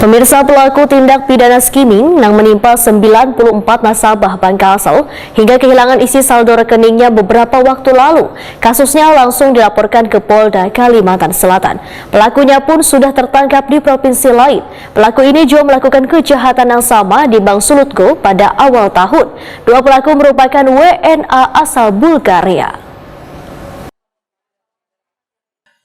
Pemirsa, pelaku tindak pidana skimming yang menimpa 94 nasabah Bank Kalsel hingga kehilangan isi saldo rekeningnya beberapa waktu lalu. Kasusnya langsung dilaporkan ke Polda Kalimantan Selatan. Pelakunya pun sudah tertangkap di provinsi lain. Pelaku ini juga melakukan kejahatan yang sama di Bank Sulutgo pada awal tahun. Dua pelaku merupakan WNA asal Bulgaria.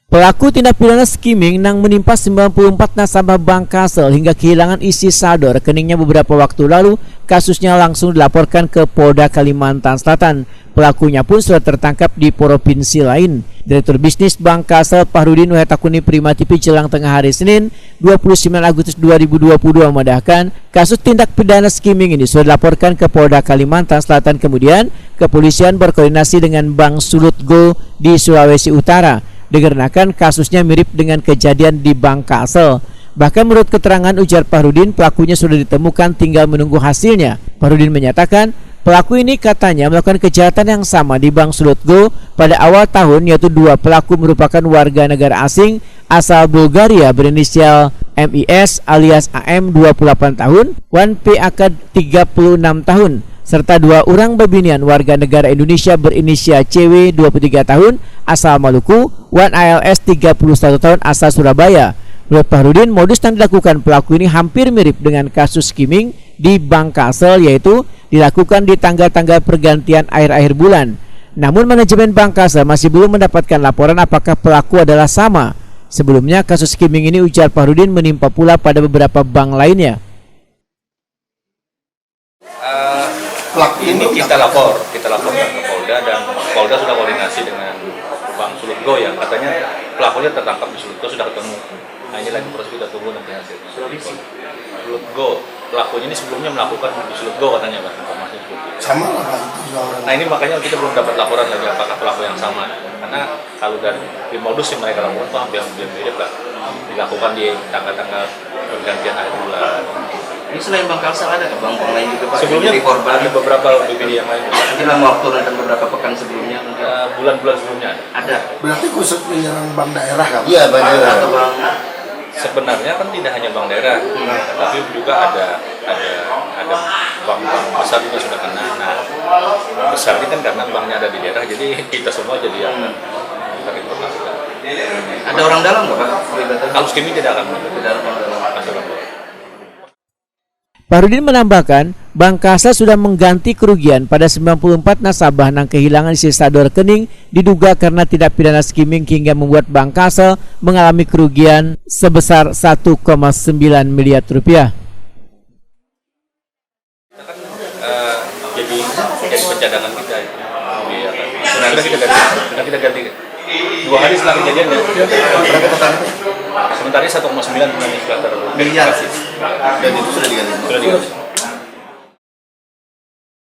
Pelaku tindak pidana skimming yang menimpa 94 nasabah Bank Kalsel hingga kehilangan isi saldo rekeningnya beberapa waktu lalu, kasusnya langsung dilaporkan ke Polda Kalimantan Selatan. Pelakunya pun sudah tertangkap di provinsi lain. Direktur Bisnis Bank Kalsel Fahrudin Wetakuni Prima TV jelang tengah hari Senin 29 Agustus 2022 memandahkan kasus tindak pidana skimming ini sudah dilaporkan ke Polda Kalimantan Selatan. Kemudian kepolisian berkoordinasi dengan Bank Sulutgo di Sulawesi Utara dikarenakan kasusnya mirip dengan kejadian di Bank Kalsel. Bahkan menurut keterangan ujar Fahrudin, pelakunya sudah ditemukan, tinggal menunggu hasilnya. Fahrudin menyatakan pelaku ini katanya melakukan kejahatan yang sama di Bank Sulutgo pada awal tahun, yaitu dua pelaku merupakan warga negara asing asal Bulgaria berinisial MIS alias AM 28 tahun, Wan PAK 36 tahun, serta dua orang babinian warga negara Indonesia berinisial CW 23 tahun asal Maluku, Wan ALS 31 tahun asal Surabaya. Menurut Fahrudin, modus yang dilakukan pelaku ini hampir mirip dengan kasus skimming di Bank Kalsel, yaitu dilakukan di tanggal-tanggal pergantian akhir-akhir bulan. Namun manajemen Bank Kalsel masih belum mendapatkan laporan apakah pelaku adalah sama. Sebelumnya kasus skimming ini, ujar Fahrudin, menimpa pula pada beberapa bank lainnya. Pelaku ini kita laporkan ke Polda, dan Polda sudah koordinasi dengan Bank Sulutgo ya, katanya pelakunya tertangkap di Sulutgo, sudah ketemu. Nah, ini lagi proses, kita tunggu nanti hasil. Sulutgo, pelakunya ini sebelumnya melakukan di Sulutgo katanya, Pak, informasi Sulutgo. Sama lah Pak. Nah, ini makanya kita belum dapat laporan lagi apakah pelaku yang sama. Karena kalau dari modus yang mereka lakukan itu hampir mirip lah, dilakukan di tanggal-tanggal pergantian akhir bulan. Ini selain Bank Kalsel ada ke bank-bank lain juga Pak? Sebelumnya korban ada beberapa BPD yang lain. dalam waktu dan beberapa pekan sebelumnya bulan-bulan sebelumnya ada. Berarti khusus menyerang bank daerah kan? Iya, bank daerah atau bank. Sebenarnya kan tidak hanya bank daerah, tapi juga ada bank-bank besar juga sudah kena. Nah, besar ini kan karena banknya ada di daerah, jadi kita semua jadi yang terinformasikan. Ada orang dalam nggak Pak? Kalau skimming tidak akan Tidak ada orang dalam. Fahrudin menambahkan, Bank Kalsel sudah mengganti kerugian pada 94 nasabah yang kehilangan isi saldo rekening diduga karena tidak pidana skimming hingga membuat Bank Kalsel mengalami kerugian sebesar 1,9 miliar rupiah. Jadi pencadangan kita itu. Sebenarnya kita ganti 2 hari setelah kejadian ya. Sementara 1,9 miliar Dan itu sudah diganti.